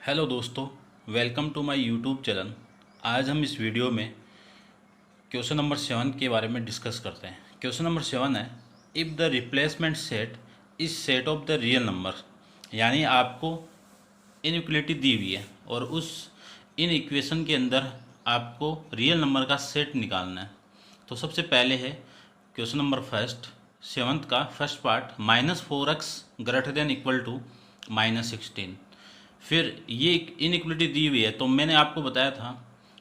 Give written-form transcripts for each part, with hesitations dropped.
Hello दोस्तों, welcome to my YouTube channel. आज हम इस वीडियो में क्वेश्चन नंबर 7 के बारे में डिस्कस करते हैं। क्वेश्चन नंबर 7 है, if the replacement set is set of the real number. यानी आपको इनइक्वलिटी दी हुई है और उस इन इक्वेशन के अंदर आपको रियल नंबर का सेट निकालना है। तो सबसे पहले है क्वेश्चन नंबर फर्स्ट, सेवन्थ का first part, -4x greater than equal to -16। फिर ये इनइक्वलिटी दी हुई है तो मैंने आपको बताया था,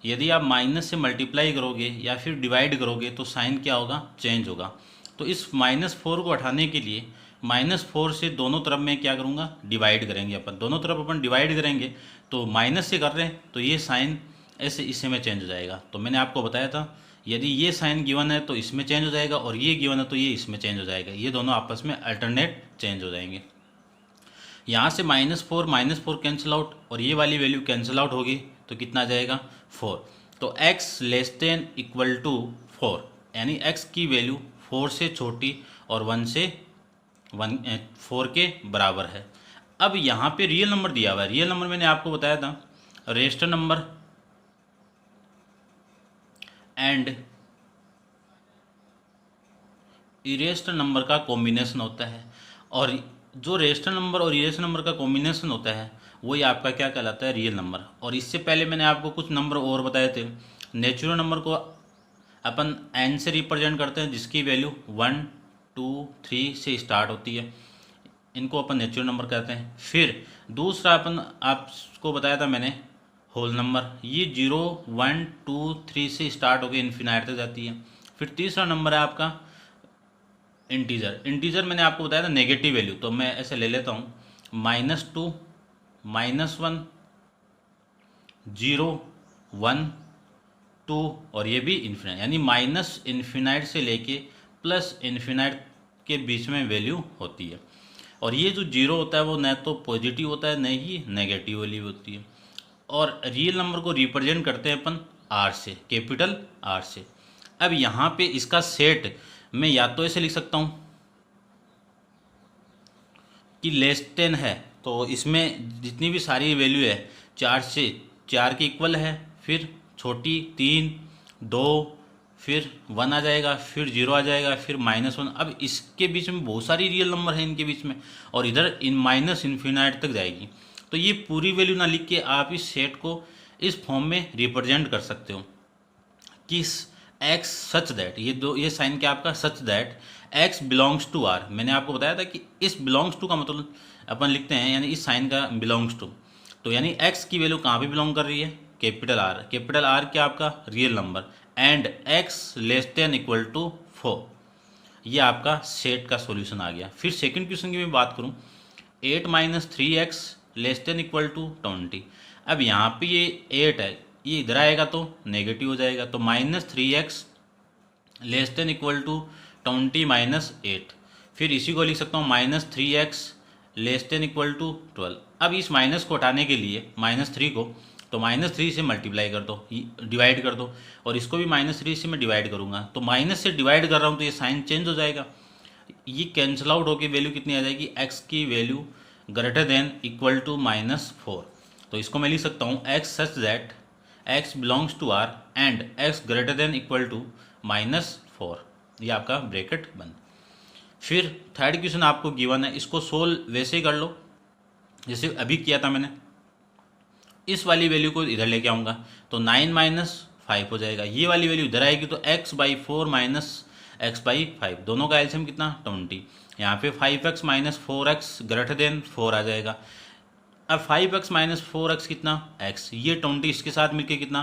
यदि आप माइनस से मल्टीप्लाई करोगे या फिर डिवाइड करोगे तो साइन क्या होगा, चेंज होगा। तो इस -4 को हटाने के लिए -4 से दोनों तरफ मैं क्या करूँगा, डिवाइड करेंगे। अपन दोनों तरफ अपन डिवाइड करेंगे तो माइनस से कर रहे हैं तो ये साइन ऐसे इससे में चेंज हो जाएगा। तो मैंने आपको बताया था, यदि ये साइन गिवन है तो इसमें चेंज हो जाएगा और ये गिवन है तो ये इसमें चेंज हो जाएगा। ये दोनों आपस में अल्टरनेट चेंज हो जाएंगे। यहाँ से -4 कैंसिल आउट और ये वाली वैल्यू कैंसिल आउट होगी तो कितना आ जाएगा, 4। तो x less than equal to 4, यानी x की वैल्यू 4 से छोटी और 4 के बराबर है। अब यहाँ पे रियल नंबर दिया हुआ है। रियल नंबर मैंने आपको बताया था, rational number and irrational number का कॉम्बिनेशन होता है, और जो रेशनल नंबर और इरेशनल नंबर का कॉम्बिनेशन होता है वही आपका क्या कहलाता है, रियल नंबर। और इससे पहले मैंने आपको कुछ नंबर और बताए थे। नेचुरल नंबर को अपन n से रिप्रेजेंट करते हैं, जिसकी वैल्यू 1 2 3 से स्टार्ट होती है, इनको अपन नेचुरल नंबर कहते हैं। फिर दूसरा अपन आपको बताया था मैंने, होल नंबर, ये 0 1 2 3 से स्टार्ट होकर इन्फिनाइट तक जाती है। फिर तीसरा नंबर है आपका इंटीजर। इंटीजर मैंने आपको बताया था नेगेटिव वैल्यू, तो मैं ऐसे ले लेता हूँ, -2 -1 0 1 2 और ये भी इन्फिनाइट, यानी माइनस इन्फिनाइट से लेके प्लस इन्फिनाइट के बीच में वैल्यू होती है। और ये जो जीरो होता है वो न तो पॉजिटिव होता है न ही नेगेटिव वैल्यू होती है। और रियल नंबर को रिप्रेजेंट करते हैं अपन आर से, कैपिटल आर से। अब यहाँ पे इसका सेट मैं या तो ऐसे लिख सकता हूँ कि लेस देन है, तो इसमें जितनी भी सारी वैल्यू है 4 के इक्वल है, फिर छोटी 3 2, फिर 1 आ जाएगा, फिर 0 आ जाएगा, फिर -1। अब इसके बीच में बहुत सारी रियल नंबर है इनके बीच में, और इधर इन माइनस इन्फिनाइट तक जाएगी। तो ये पूरी वैल्यू ना लिख के आप इस सेट को इस फॉर्म में रिप्रेजेंट कर सकते हो कि एक्स सच दैट, ये साइन क्या आपका, such that x belongs to R. मैंने आपको बताया था कि इस बिलोंग्स टू का मतलब अपन लिखते हैं, यानी इस साइन का बिलोंग्स टू। तो यानी एक्स की वैल्यू कहाँ पे बिलोंग कर रही है, कैपिटल आर। कैपिटल आर क्या आपका, real number, and x less than equal to 4। ये आपका सेट का सॉल्यूशन आ गया। फिर सेकंड क्वेश्चन की मैं बात करूँ, 8 - 3x less than equal to 20। अब यहाँ पे ये 8 है, ये इधर आएगा तो नेगेटिव हो जाएगा, तो -3x less than equal to 20 -8। फिर इसी को लिख सकता हूँ -3x less than equal to 12। अब इस माइनस को हटाने के लिए -3 को, तो -3 से मल्टीप्लाई कर दो, डिवाइड कर दो, और इसको भी -3 से मैं डिवाइड करूँगा, तो माइनस से डिवाइड कर रहा हूँ तो ये साइन चेंज हो जाएगा। ये कैंसिल आउट होकर वैल्यू कितनी आ जाएगी, x की value greater than equal to -4। तो इसको मैं लिख सकता हूँ x such that x belongs to r and x greater than equal to -4। ये आपका ब्रैकेट बंद। फिर थर्ड क्वेश्चन आपको गिवन है, इसको सोल्व वैसे ही कर लो जैसे अभी किया था मैंने। इस वाली वैल्यू को इधर लेके आऊँगा तो 9 - 5 हो जाएगा, ये वाली वैल्यू इधर आएगी तो x/4 - x/5, दोनों का एलसीएम कितना, 20। यहाँ पे 5x - 4x ग्रेटर देन 4 आ जाएगा। अब 5x - 4x कितना, x, ये 20 इसके साथ मिलके कितना,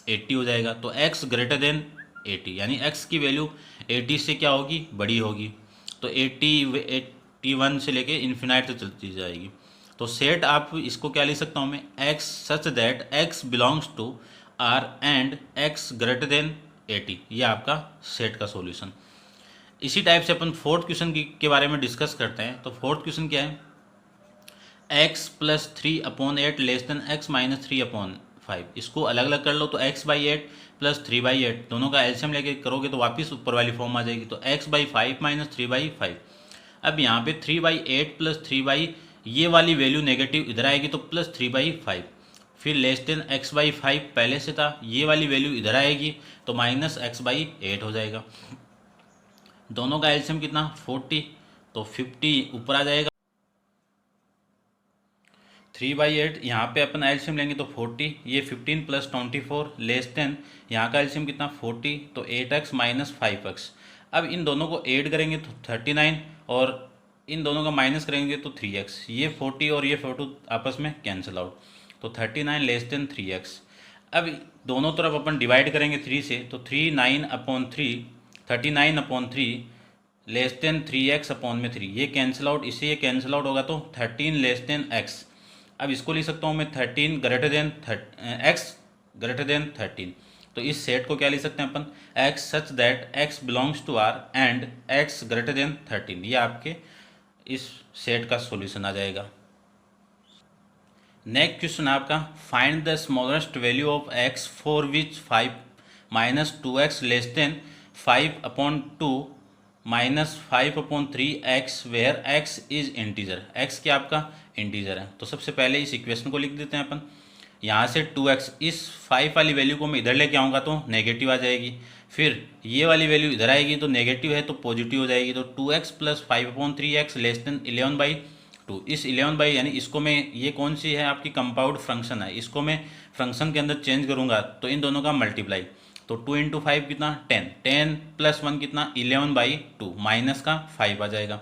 80 हो जाएगा। तो x ग्रेटर देन 80, यानी x की वैल्यू 80 से क्या होगी, बड़ी होगी। तो 81 से लेके इन्फिनाइट तक चलती जाएगी। तो सेट आप इसको क्या लिख सकता हूँ मैं, x such that x belongs to r and x greater than 80। ये आपका सेट का सॉल्यूशन। इसी टाइप से अपन फोर्थ क्वेश्चन के बारे में डिस्कस करते हैं। तो फोर्थ क्वेश्चन क्या है, x + 3/8 लेस देन x - 3/5। इसको अलग अलग कर लो तो x/8 + 3/8, दोनों का एलसीएम लेके करोगे तो वापस ऊपर वाली फॉर्म आ जाएगी, तो x/5 - 3/5। अब यहाँ पे 3/8 + 3/, ये वाली वैल्यू नेगेटिव इधर आएगी तो +3/5। फिर x/5 पहले से था, ये वाली वैल्यू इधर आएगी तो -x/8 हो जाएगा। दोनों का एलसीएम कितना 40, तो 50 ऊपर आ जाएगा। 3/8 यहाँ पे अपन एलसीएम लेंगे तो 40, ये 15 + 24 <, यहाँ का एलसीएम कितना 40, तो 8x - 5x। अब इन दोनों को ऐड करेंगे तो 39 और इन दोनों का माइनस करेंगे तो 3x। ये 40 और ये 40 आपस में कैंसिल आउट, तो 39 < 3x। अब दोनों तरफ अपन डिवाइड करेंगे 3 से, तो 39/3 <3x/3 ये कैंसिल आउट, इससे ये कैंसिल आउट होगा तो 13 x। अब इसको लिख सकता हूँ मैं 13 x 13। तो इस सेट को क्या लिख सकते हैं अपन, x such that x belongs to R and x > 13। ये आपके इस सेट का सॉल्यूशन आ जाएगा। नेक्स्ट क्वेश्चन आपका, find the smallest value of x for which 5 - 2x < 5/2 - 5/3x where x is integer. x क्या आपका इंटीजर है, तो सबसे पहले इस इक्वेशन को लिख देते हैं अपन। यहाँ से 2x, इस 5 वाली वैल्यू को मैं इधर लेके आऊँगा तो नेगेटिव आ जाएगी। फिर ये वाली वैल्यू इधर आएगी तो नेगेटिव है तो पॉजिटिव हो जाएगी, तो 2x + 5/3x < 11/2। इस 11 यानी इसको मैं, ये कौन सी है आपकी कंपाउंड फंक्शन है, इसको मैं फंक्शन के अंदर चेंज करूँगा तो इन दोनों का मल्टीप्लाई, तो 2 × 5 कितना 10, 10 + 1 कितना 11/2 माइनस का 5 आ जाएगा।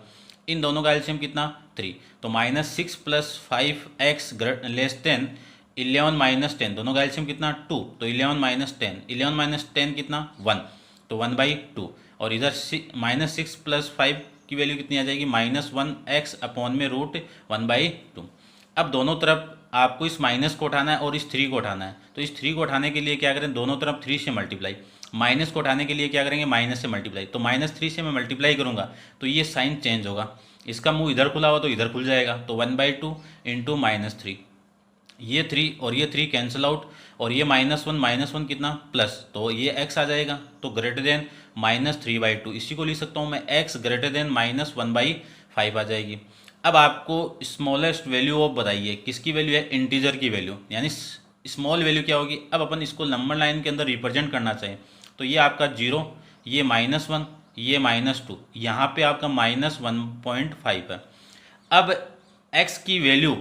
इन दोनों का एलसीएम कितना 3, तो -6 + 5x < 11 - 10, दोनों का एलसीएम कितना 2, तो 11 - 10, 11 - 10 कितना 1, तो 1/2। और इधर -6 + 5 की वैल्यू कितनी आ जाएगी -1x/√1/2। अब दोनों तरफ आपको इस माइनस को उठाना है और इस 3 को उठाना है, तो इस 3 को उठाने के लिए क्या करें, दोनों तरफ 3 से मल्टीप्लाई, माइनस को उठाने के लिए क्या करेंगे माइनस से मल्टीप्लाई, तो -3 से मैं मल्टीप्लाई करूँगा तो ये साइन चेंज होगा, इसका मुंह इधर खुला हुआ तो इधर खुल जाएगा, तो 1/2 × -3, ये 3 और ये 3 कैंसिल आउट, और ये -1 कितना प्लस, तो ये x आ जाएगा, तो ग्रेटर देन -3/2, इसी को लिख सकता हूँ मैं x ग्रेटर देन -1/5 आ जाएगी। अब आपको स्मॉलेस्ट वैल्यू ऑफ बताइए, किसकी वैल्यू है, इंटीजर की वैल्यू, यानी स्मॉल वैल्यू क्या होगी। अब अपन इसको नंबर लाइन के अंदर रिप्रेजेंट करना चाहिए, तो ये आपका 0, ये -1, ये -2, यहाँ पे आपका -1.5 है। अब x की वैल्यू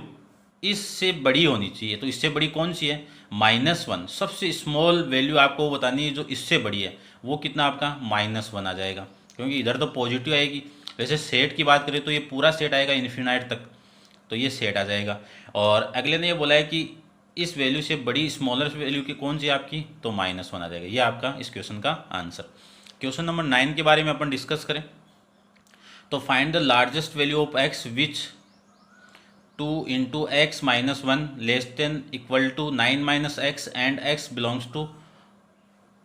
इससे बड़ी होनी चाहिए, तो इससे बड़ी कौन सी है -1, सबसे स्मॉल वैल्यू आपको बतानी है जो इससे बड़ी है, वो कितना आपका -1 आ जाएगा, क्योंकि इधर तो पॉजिटिव आएगी। वैसे सेट की बात करें तो ये पूरा सेट आएगा इन्फिनाइट तक, तो ये सेट आ जाएगा। और अगले ने ये बोला है कि इस वैल्यू से बड़ी स्मॉलेस्ट वैल्यू की कौन सी आपकी, तो -1 आ जाएगा। ये आपका इस क्वेश्चन का आंसर। क्वेश्चन नंबर 9 के बारे में अपन डिस्कस करें तो find the largest value of x which 2 × x - 1 < 9 - x and x belongs to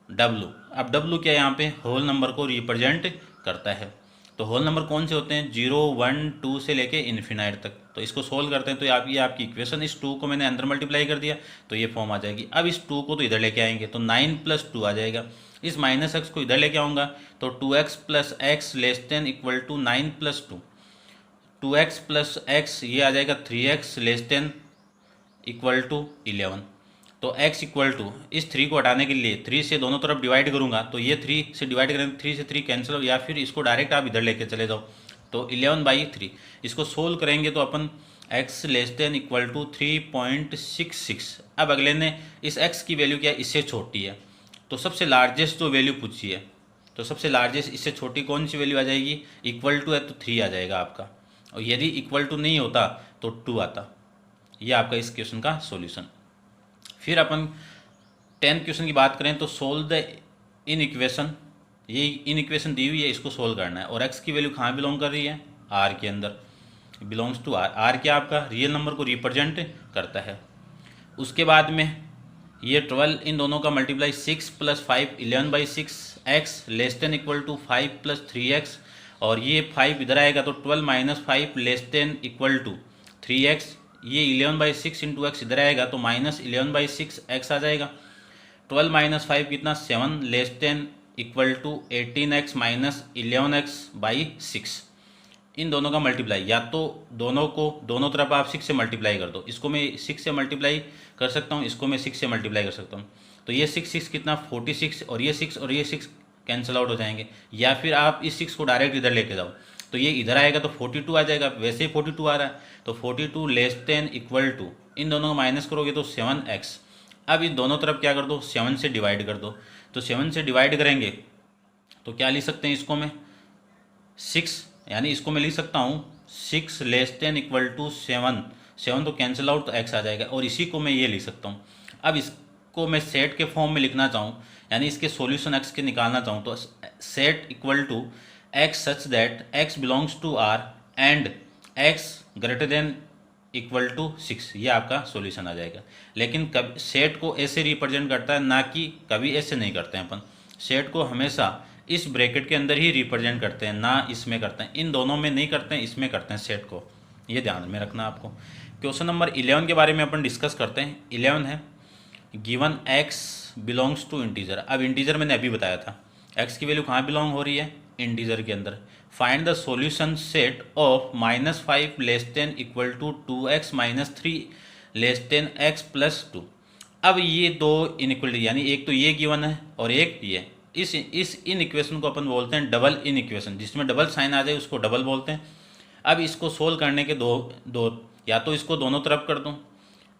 w। अब w क्या यहाँ पे होल नंबर को रिप्रेजेंट करता है, तो होल नंबर कौन से होते हैं 0, 1, 2 से लेके इन्फिनाइट तक। तो इसको सोल्व करते हैं तो ये आपकी इक्वेशन, इस 2 को मैंने अंदर मल्टीप्लाई कर दिया तो ये फॉर्म आ जाएगी। अब इस 2 को तो इधर लेके आएंगे तो 9 + 2 आ जाएगा, इस -x को इधर लेके आऊँगा तो 2x + x < 9 + 2, 2x + x ये आ जाएगा 3x < 11। तो x इस 3 को हटाने के लिए 3 से दोनों तरफ डिवाइड करूंगा तो ये 3 से डिवाइड करेंगे, 3 से 3 कैंसिल हो, या फिर इसको डायरेक्ट आप इधर लेके चले जाओ तो 11/3। इसको सोल्व करेंगे तो अपन x < 3.66। अब अगले ने इस x की वैल्यू क्या है, इससे छोटी है, तो सबसे लार्जेस्ट जो वैल्यू पूछी है, तो सबसे लार्जेस्ट इससे छोटी कौन सी वैल्यू आ जाएगी, इक्वल टू है तो 3 आ जाएगा आपका, और यदि इक्वल टू नहीं होता तो 2 आता। ये आपका इस क्वेश्चन का सॉल्यूशन। फिर अपन 10th क्वेश्चन की बात करें तो सोल्व द इन इक्वेशन, ये इन इक्वेशन दी हुई है, इसको सोल्व करना है। और x की वैल्यू कहाँ बिलोंग कर रही है, r के अंदर, बिलोंग्स टू r। r क्या आपका रियल नंबर को रिप्रेजेंट करता है। उसके बाद में ये 12, इन दोनों का मल्टीप्लाई 6 + 5 11/6 x < 5 + 3x, और ये 5 इधर आएगा तो 12 - 5 < 3x, ये 11/6 × x इधर आएगा तो -11/6 x आ जाएगा। 12 - 5 कितना 7 < 18x - 11x/6। इन दोनों का मल्टीप्लाई, या तो दोनों को दोनों तरफ आप 6 से मल्टीप्लाई कर दो। इसको मैं 6 से मल्टीप्लाई कर सकता हूँ, इसको मैं 6 से मल्टीप्लाई कर सकता हूँ। तो ये 6 कितना 46, और ये 6 और ये 6 कैंसिल आउट हो जाएंगे। या फिर आप इस 6 को डायरेक्ट इधर लेके जाओ, तो ये इधर आएगा तो 42 आ जाएगा, वैसे ही 42 आ रहा है। तो 42 लेस देन इक्वल टू, इन दोनों को माइनस करोगे तो 7x। अब इन दोनों तरफ क्या कर दो, 7 से डिवाइड कर दो। तो 7 से डिवाइड करेंगे तो क्या लिख सकते हैं इसको मैं 6, यानी इसको मैं लिख सकता हूँ 6 लेस देन इक्वल टू 7। 7 तो कैंसिल आउट, तो x आ जाएगा, और इसी को मैं ये लिख सकता हूँ। अब इसको मैं सेट के फॉर्म में लिखना चाहूँ, यानी इसके सॉल्यूशन x के निकालना चाहूँ, तो set equal to x such that x belongs to R and x greater than equal to 6, ये आपका सॉल्यूशन आ जाएगा। लेकिन कभी सेट को ऐसे रिप्रेजेंट करता है, ना कि कभी ऐसे नहीं करते हैं अपन। सेट को हमेशा इस ब्रैकेट के अंदर ही रिप्रेजेंट करते हैं, ना इसमें करते हैं। इन दोनों में नहीं करते हैं, इसमें करते हैं सेट को, ये ध्यान में रखना आपको। क्वेश्चन नंबर 11 के बारे में अपन डिस्कस करते हैं। 11 है given x belongs to integer. अब इंटीजर मैंने अभी बताया था, x की वैल्यू कहाँ बिलोंग हो रही है, इंटीजर के अंदर। Find the solution set of -5 less than equal to 2x -3 less than x plus 2। अब ये दो इनइक्वलिटी, यानी एक तो ये गिवन है और एक ये, इस इन इक्वेशन को अपन बोलते हैं डबल इन इक्वेशन, जिसमें डबल साइन आ जाए उसको डबल बोलते हैं। अब इसको सोल्व करने के दो या तो इसको दोनों तरफ कर दूं।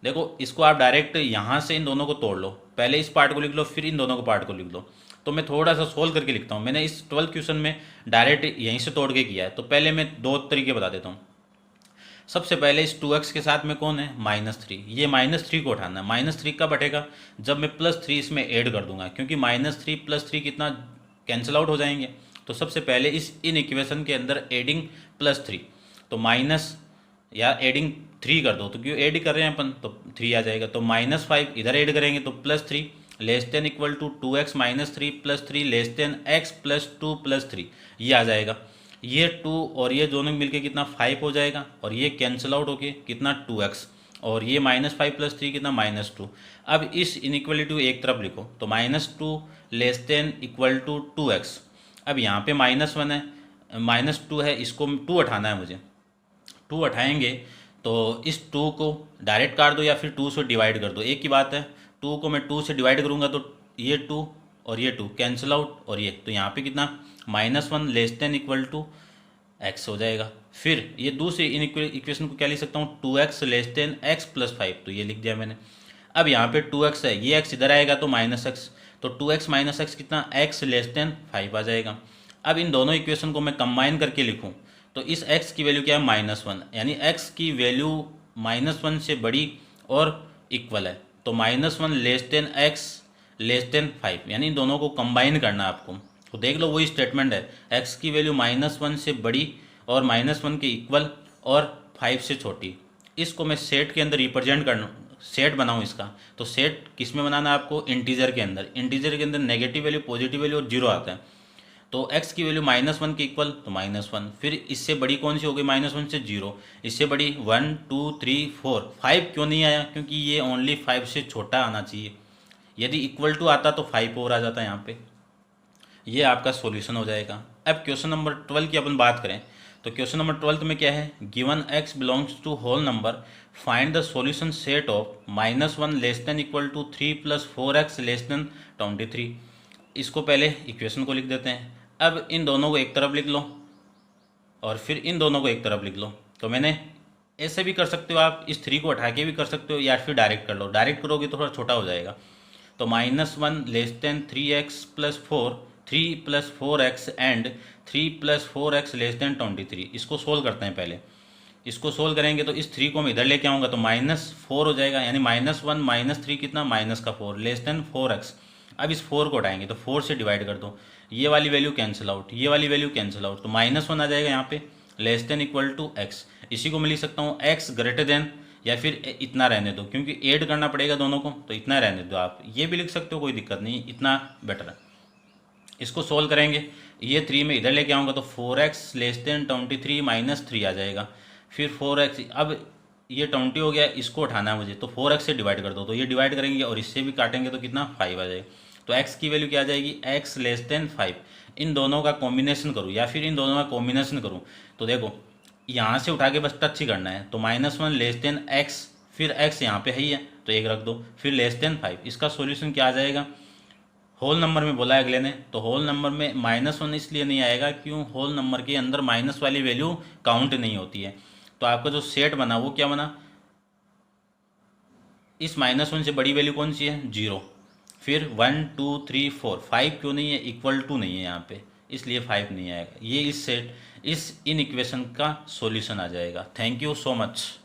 देखो इसको आप डायरेक्ट यहाँ से इन दोनों को तोड़ लो, पहले इस पार्ट को लिख लो, फिर इन दोनों को पार्ट को लिख लो। तो मैं थोड़ा सा सोल्व करके लिखता हूँ, मैंने इस 12 क्वेश्चन में डायरेक्ट यहीं से तोड़ के किया है। तो पहले मैं दो तरीके बता देता हूँ। सबसे पहले इस 2x के साथ में कौन है, -3, ये -3 को उठाना है। -3 कब हटेगा, जब मैं +3 इसमें ऐड कर दूंगा, क्योंकि -3 + 3 कितना कैंसिल आउट हो जाएंगे। तो सबसे पहले इस इन इक्वेशन के अंदर एडिंग +3, तो माइनस या एडिंग 3 कर दो, तो क्यों ऐड कर रहे हैं अपन, तो 3 आ जाएगा। तो -5 इधर ऐड करेंगे तो +3 less than equal to 2x -3 + 3 less than x + 2 + 3, ये आ जाएगा। ये 2 और ये दोनों मिलके कितना 5 हो जाएगा, और ये कैंसिल आउट होके कितना 2x, और ये -5 + 3 कितना -2। अब इस इनइक्वलिटी एक तरफ लिखो, तो -2 less than equal to 2x। अब यहाँ पे -1 है, -2 है, इसको 2 हटाना है मुझे। 2 हटाएंगे तो इस 2 को डायरेक्ट काट दो या फिर 2 से डिवाइड कर दो, एक ही बात है। 2 को मैं 2 से डिवाइड करूँगा तो ये 2 और ये 2 कैंसिल आउट, और ये तो यहाँ पे कितना -1 less than equal to x हो जाएगा। फिर ये दूसरी इक्वेशन को क्या लिख सकता हूँ, 2x लेस देन x + 5, तो ये लिख दिया मैंने। अब यहाँ पे 2x है, ये x इधर आएगा तो -x, तो 2x -x कितना x लेस देन 5 आ जाएगा। अब इन दोनों इक्वेशन को मैं कंबाइन करके लिखूँ तो इस x की वैल्यू क्या है, -1, यानी x की वैल्यू -1 से बड़ी और इक्वल है। तो -1 less than x less then 5, यानी इन दोनों को कंबाइन करना है आपको। तो देख लो वही स्टेटमेंट है, x की वैल्यू -1 से बड़ी और -1 के इक्वल और 5 से छोटी। इसको मैं सेट के अंदर रिप्रेजेंट करना, सेट बनाऊँ इसका, तो सेट किस में बनाना है आपको, इंटीजर के अंदर। इंटीजर के अंदर नेगेटिव वैल्यू, पॉजिटिव वैल्यू और 0 आता है। तो x की वैल्यू -1 के इक्वल तो -1, फिर इससे बड़ी कौन सी हो गई, -1 से 0, इससे बड़ी 1 2 3 4 5 क्यों नहीं आया, क्योंकि ये ओनली 5 से छोटा आना चाहिए। यदि इक्वल टू आता तो 5 और आ जाता यहाँ पे। ये आपका सॉल्यूशन हो जाएगा। अब क्वेश्चन नंबर 12 की अपन बात करें तो क्वेश्चन नंबर 12 में क्या है, given x belongs to whole number, find the solution set of -1 less than equal to 3 + 4x less than 23। इसको पहले इक्वेशन को लिख देते हैं। अब इन दोनों को एक तरफ लिख लो और फिर इन दोनों को एक तरफ लिख लो। तो मैंने ऐसे भी कर सकते हो आप, इस 3 को हटा के भी कर सकते हो, या फिर डायरेक्ट कर लो। डायरेक्ट करोगे तो थोड़ा छोटा हो जाएगा। तो -1 less then 3x + 4, 3 + 4x and 3 + 4x less than 23। इसको सोल्व करते हैं पहले। इसको सोल्व करेंगे तो इस 3 को मैं इधर लेके आऊँगा तो -4 हो जाएगा, यानी -1 - 3 कितना -4 लेस देन 4x। अब इस 4 को उठाएंगे तो 4 से डिवाइड कर दो, ये वाली वैल्यू कैंसिल आउट, ये वाली वैल्यू कैंसिल आउट, तो -1 आ जाएगा यहाँ पे less than equal to x। इसी को मैं लिख सकता हूँ x ग्रेटर देन, या फिर इतना रहने दो क्योंकि ऐड करना पड़ेगा दोनों को, तो इतना रहने दो। आप ये भी लिख सकते हो, कोई दिक्कत नहीं, इतना बेटर है। इसको सोल्व करेंगे, ये 3 में इधर लेके आऊँगा तो 4x लेस देन 23 -3 आ जाएगा। फिर 4x, अब ये 20 हो गया, इसको उठाना है मुझे, तो 4x से डिवाइड कर दो, तो ये डिवाइड करेंगे और इससे भी काटेंगे तो कितना 5 आ जाएगा। तो x की वैल्यू क्या आ जाएगी, x लेस देन 5। इन दोनों का कॉम्बिनेशन करूँ या फिर इन दोनों का कॉम्बिनेशन करूँ, तो देखो यहाँ से उठा के बस टच ही करना है। तो -1 लेस देन एक्स, फिर एक्स यहाँ पे है ही है तो 1 रख दो, फिर लेस देन 5। इसका सॉल्यूशन क्या आ जाएगा? होल नंबर में बोला है अगले ने, तो होल नंबर में -1 इसलिए नहीं आएगा क्यों, होल नंबर के अंदर माइनस वाली वैल्यू काउंट नहीं होती है। तो आपका जो सेट बना वो क्या बना, इस -1 से बड़ी वैल्यू कौन सी है? 0। फिर 1 2 3 4, 5 क्यों नहीं है? इक्वल टू नहीं है यहाँ पे, इसलिए 5 नहीं आएगा। ये इस सेट, इस इन इक्वेशन का सॉल्यूशन आ जाएगा। Thank you so much.